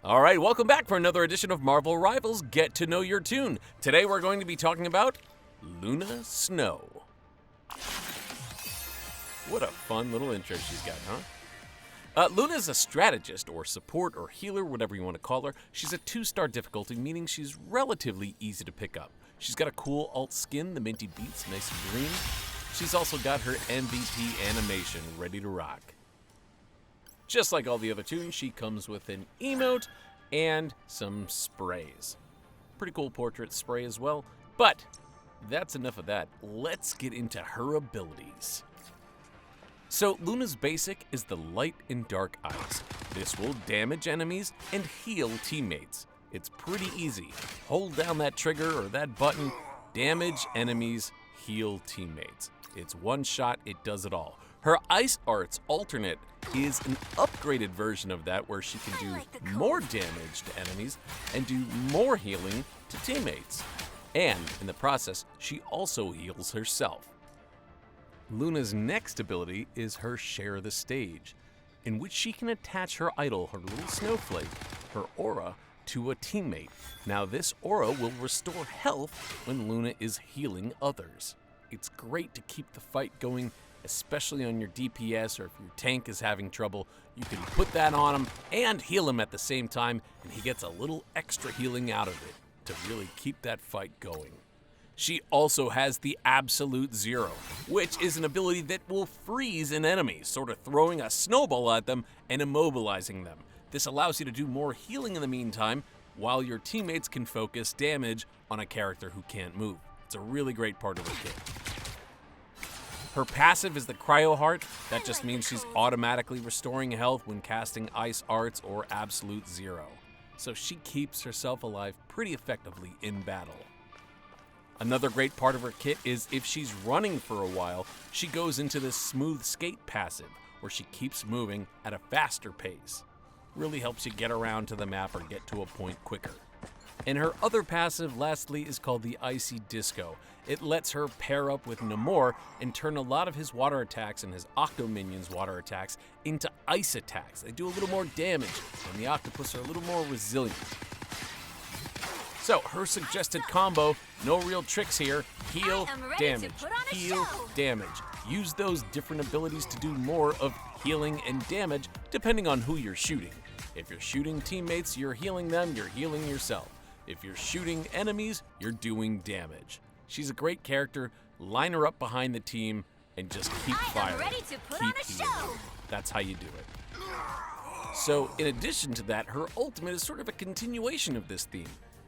All right, welcome back for another edition of Marvel Rivals Get to Know Your Toon. Today we're going to be talking about Luna Snow. What a fun little intro she's got, huh? Luna's a strategist or support or healer, whatever you want to call her. She's a 2-star difficulty, meaning she's relatively easy to pick up. She's got a cool alt skin, the minty beats, nice and green. She's also got her MVP animation ready to rock. Just like all the other Toons, she comes with an emote and some sprays. Pretty cool portrait spray as well, but that's enough of that. Let's get into her abilities. So Luna's basic is the light and dark ice. This will damage enemies and heal teammates. It's pretty easy. Hold down that trigger or that button, damage enemies, heal teammates. It's one shot, it does it all. Her Ice Arts alternate is an upgraded version of that where she can do more damage to enemies and do more healing to teammates. And in the process, she also heals herself. Luna's next ability is her Share the Stage, in which she can attach her idol, her little snowflake, her aura, to a teammate. Now this aura will restore health when Luna is healing others. It's great to keep the fight going, especially on your DPS or if your tank is having trouble. You can put that on him and heal him at the same time, and he gets a little extra healing out of it to really keep that fight going. She also has the Absolute Zero, which is an ability that will freeze an enemy, sort of throwing a snowball at them and immobilizing them. This allows you to do more healing in the meantime, while your teammates can focus damage on a character who can't move. It's a really great part of her kit. Her passive is the Cryo Heart. That just means she's automatically restoring health when casting Ice Arts or Absolute Zero. So she keeps herself alive pretty effectively in battle. Another great part of her kit is if she's running for a while, she goes into this Smooth Skate passive, where she keeps moving at a faster pace. Really helps you get around to the map or get to a point quicker. And her other passive, lastly, is called the Icy Disco. It lets her pair up with Namor and turn a lot of his water attacks and his Octo Minions' water attacks into ice attacks. They do a little more damage, and the Octopus are a little more resilient. So, her suggested combo, no real tricks here, heal, damage, heal, damage. Use those different abilities to do more of healing and damage, depending on who you're shooting. If you're shooting teammates, you're healing them, you're healing yourself. If you're shooting enemies, you're doing damage. She's a great character. Line her up behind the team and just keep firing. Keep healing. That's how you do it. So, in addition to that, her ultimate is sort of a continuation of this theme.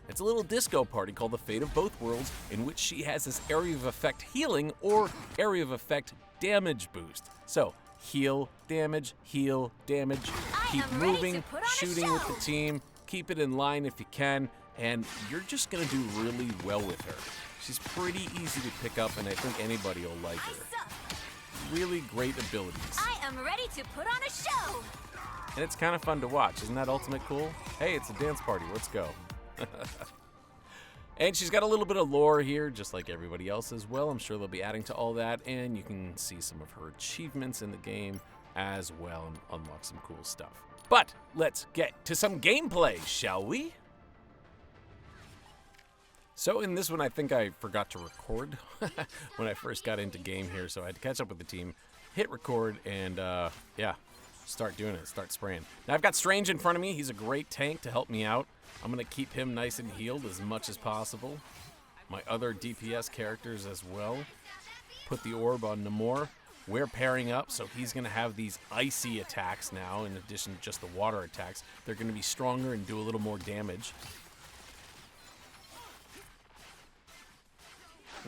It's a little disco party called the Fate of Both Worlds, in which she has this area of effect healing or area of effect damage boost. So, heal, damage, keep moving, shooting with the team, keep it in line if you can, and you're just going to do really well with her. She's pretty easy to pick up, and I think anybody will like her. Really great abilities. I am ready to put on a show! And it's kind of fun to watch. Isn't that ultimate cool? Hey, it's a dance party. Let's go. And she's got a little bit of lore here, just like everybody else as well. I'm sure they'll be adding to all that, and you can see some of her achievements in the game as well and unlock some cool stuff. But let's get to some gameplay, shall we? So in this one, I think I forgot to record when I first got into game here, so I had to catch up with the team, hit record, and yeah, start doing it, start spraying. Now I've got Strange in front of me. He's a great tank to help me out. I'm going to keep him nice and healed as much as possible. My other DPS characters as well. Put the orb on Namor. We're pairing up, so he's going to have these icy attacks now, in addition to just the water attacks. They're going to be stronger and do a little more damage.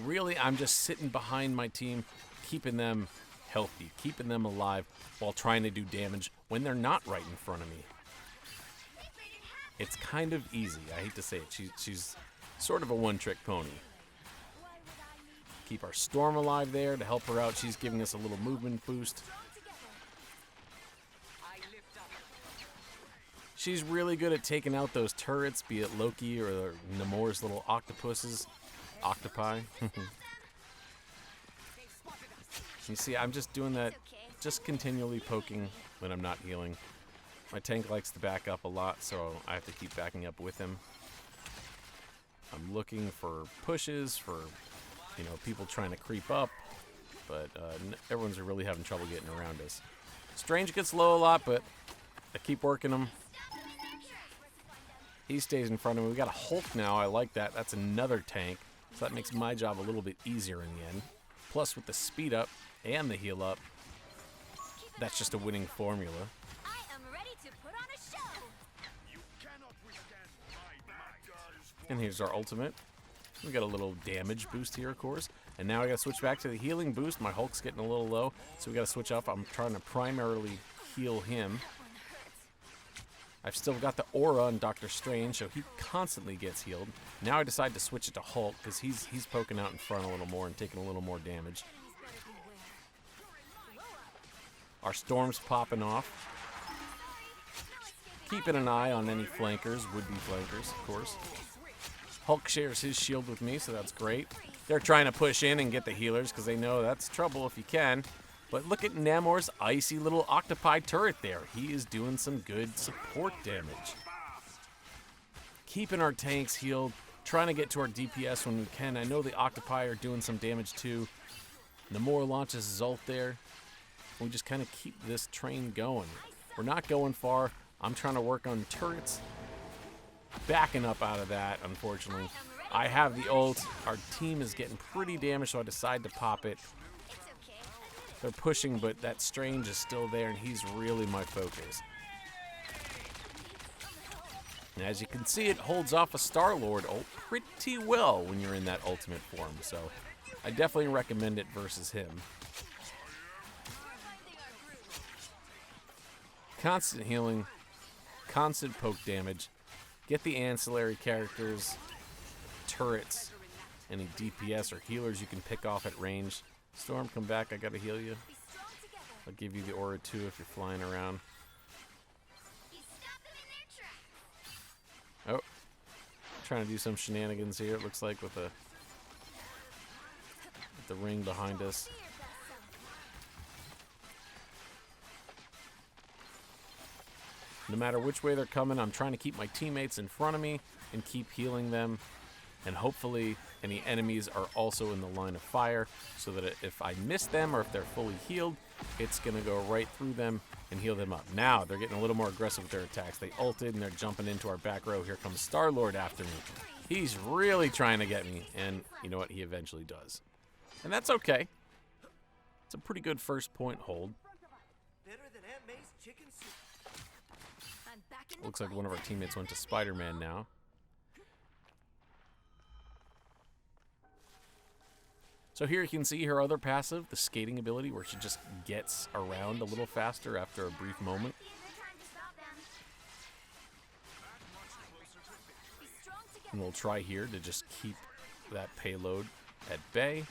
Really, I'm just sitting behind my team, keeping them healthy, keeping them alive, while trying to do damage when they're not right in front of me. It's kind of easy. I hate to say it. She's sort of a one-trick pony. Keep our Storm alive there to help her out. She's giving us a little movement boost. She's really good at taking out those turrets, be it Loki or Namor's little octopuses. Octopi. You see, I'm just doing that, just continually poking when I'm not healing. My tank likes to back up a lot, so I have to keep backing up with him. I'm looking for pushes, for, you know, people trying to creep up, but everyone's really having trouble getting around us. Strange gets low a lot, but I keep working him. He stays in front of me. We got a Hulk now. I like that. That's another tank, so that makes my job a little bit easier in the end. Plus, with the speed up and the heal up, that's just a winning formula. I am ready to put on a show. And here's our ultimate. We got a little damage boost here, of course. And now I gotta switch back to the healing boost. My Hulk's getting a little low, so we gotta switch up. I'm trying to primarily heal him. I've still got the aura on Doctor Strange, so he constantly gets healed. Now I decide to switch it to Hulk, because he's poking out in front a little more and taking a little more damage. Our Storm's popping off. Keeping an eye on any flankers, would-be flankers, of course. Hulk shares his shield with me, so that's great. They're trying to push in and get the healers, because they know that's trouble if you can. But look at Namor's icy little octopi turret there. He is doing some good support damage. Keeping our tanks healed, trying to get to our DPS when we can. I know the octopi are doing some damage too. Namor launches his ult there. We just kind of keep this train going. We're not going far. I'm trying to work on turrets. Backing up out of that, unfortunately. I have the ult. Our team is getting pretty damaged, so I decide to pop it. They're pushing, but that Strange is still there, and he's really my focus. And as you can see, it holds off a Star-Lord ult pretty well when you're in that ultimate form, so I definitely recommend it versus him. Constant healing, constant poke damage. Get the ancillary characters, turrets, any DPS or healers you can pick off at range. Storm, come back. I gotta heal you. I'll give you the aura too if you're flying around. Oh, trying to do some shenanigans here. It looks like with the ring behind us. No matter which way they're coming, I'm trying to keep my teammates in front of me and keep healing them. And hopefully any enemies are also in the line of fire, so that if I miss them or if they're fully healed, it's going to go right through them and heal them up. Now they're getting a little more aggressive with their attacks. They ulted and they're jumping into our back row. Here comes Star-Lord after me. He's really trying to get me, and you know what? He eventually does. And that's okay. It's a pretty good first point hold. Looks like one of our teammates went to Spider-Man now. So here you can see her other passive, the skating ability, where she just gets around a little faster after a brief moment. And we'll try here to just keep that payload at bay.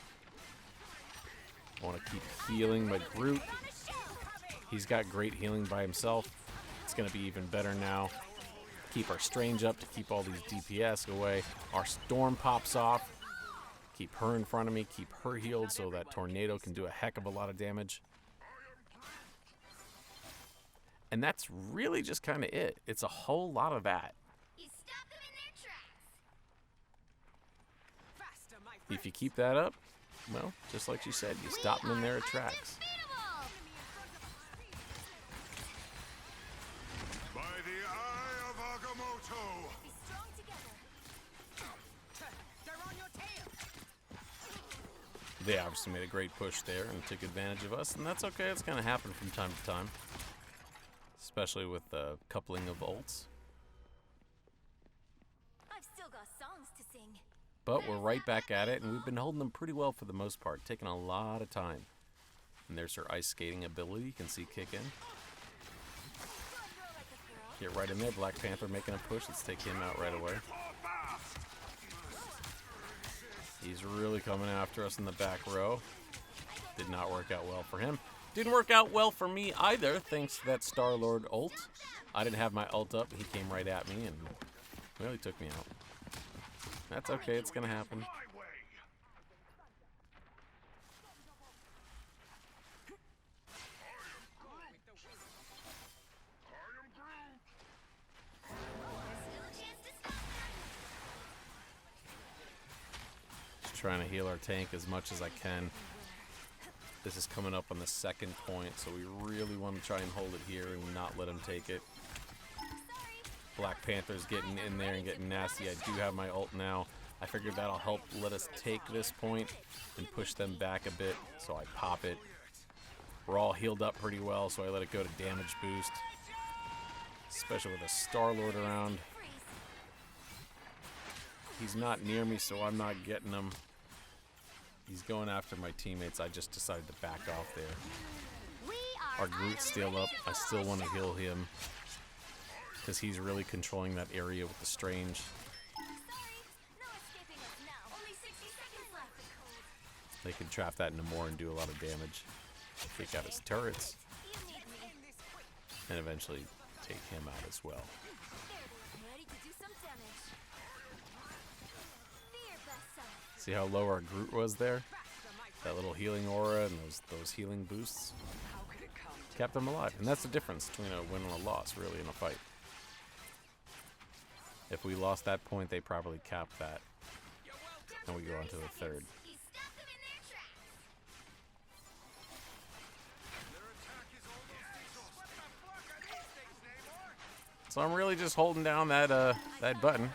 I want to keep healing my Groot. He's got great healing by himself. It's going to be even better now. Keep our Strange up to keep all these DPS away. Our Storm pops off. Keep her in front of me, keep her healed so that Tornado can do a heck of a lot of damage. And that's really just kind of it. It's a whole lot of that. If you keep that up, well, just like she said, you stop them in their tracks. By the eye of Agamotto. They obviously made a great push there and took advantage of us, and that's okay. It's going to happen from time to time, especially with the coupling of ults. I've still got songs to sing. But we're right back at it, and we've been holding them pretty well for the most part, taking a lot of time. And there's her ice skating ability. You can see kick in. Get right in there. Black Panther making a push. Let's take him out right away. He's really coming after us in the back row. Did not work out well for him. Didn't work out well for me either, thanks to that Star-Lord ult. I didn't have my ult up. He came right at me and really took me out. That's okay. It's going to happen. trying to heal our tank as much as I can. This is coming up on the second point, so we really want to try and hold it here and not let him take it. Black Panther's getting in there and getting nasty. I do have my ult now. I figured that'll help let us take this point and push them back a bit, so I pop it. We're all healed up pretty well, so I let it go to damage boost. Especially with a Star-Lord around. He's not near me, so I'm not getting him. He's going after my teammates. I just decided to back off there. Our Groot's still up. I still want to heal him because he's really controlling that area with the Strange. They can trap that into more and do a lot of damage. Take out his turrets. And eventually take him out as well. See how low our Groot was there? That little healing aura and those healing boosts kept them alive. And that's the difference between a win and a loss, really, in a fight. If we lost that point, they probably capped that. And we go on to the third. So I'm really just holding down that button.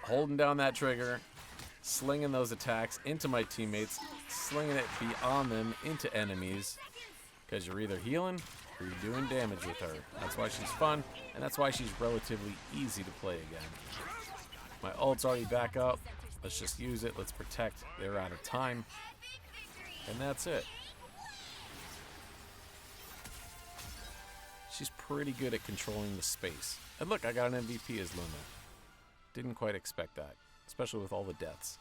Holding down that trigger. Slinging those attacks into my teammates, slinging it beyond them into enemies, because you're either healing or you're doing damage with her. That's why she's fun, and that's why she's relatively easy to play again. My ult's already back up. Let's just use it. Let's protect. They're out of time. And that's it. She's pretty good at controlling the space. And look, I got an MVP as Luna. Didn't quite expect that. Especially with all the deaths.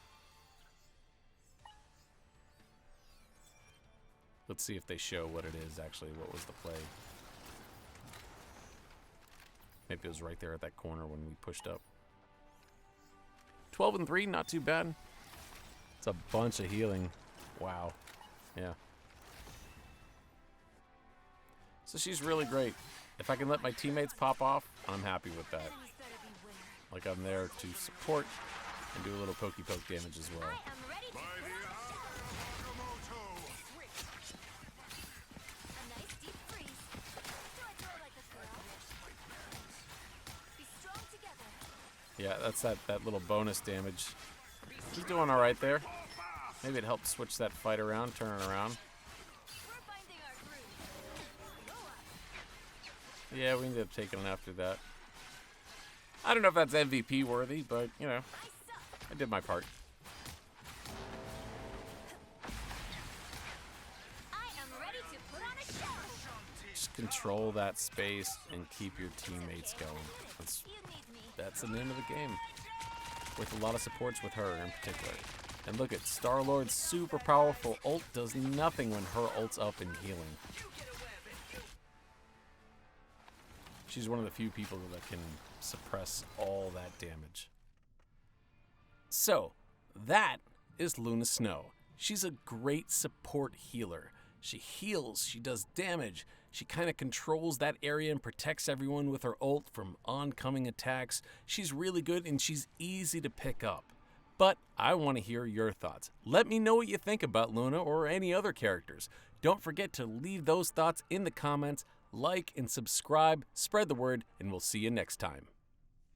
Let's see if they show what it is actually. What was the play? Maybe it was right there at that corner when we pushed up. 12 and 3, not too bad. It's a bunch of healing. Wow. Yeah. So she's really great. If I can let my teammates pop off, I'm happy with that. Like I'm there to support and do a little pokey poke damage as well. Yeah, that's that little bonus damage. He's doing all right there. Maybe it helps switch that fight around, turn it around. Yeah, we ended up taking it after that. I don't know if that's MVP worthy, but, you know, I did my part. Just control that space and keep your teammates going. That's the name of the game. With a lot of supports with her in particular. And look at Star-Lord's super powerful ult does nothing when her ult's up and healing. She's one of the few people that can suppress all that damage. So, that is Luna Snow. She's a great support healer. She heals, she does damage, she kind of controls that area and protects everyone with her ult from oncoming attacks. She's really good and she's easy to pick up. But I want to hear your thoughts. Let me know what you think about Luna or any other characters. Don't forget to leave those thoughts in the comments. Like and subscribe, spread the word, and we'll see you next time.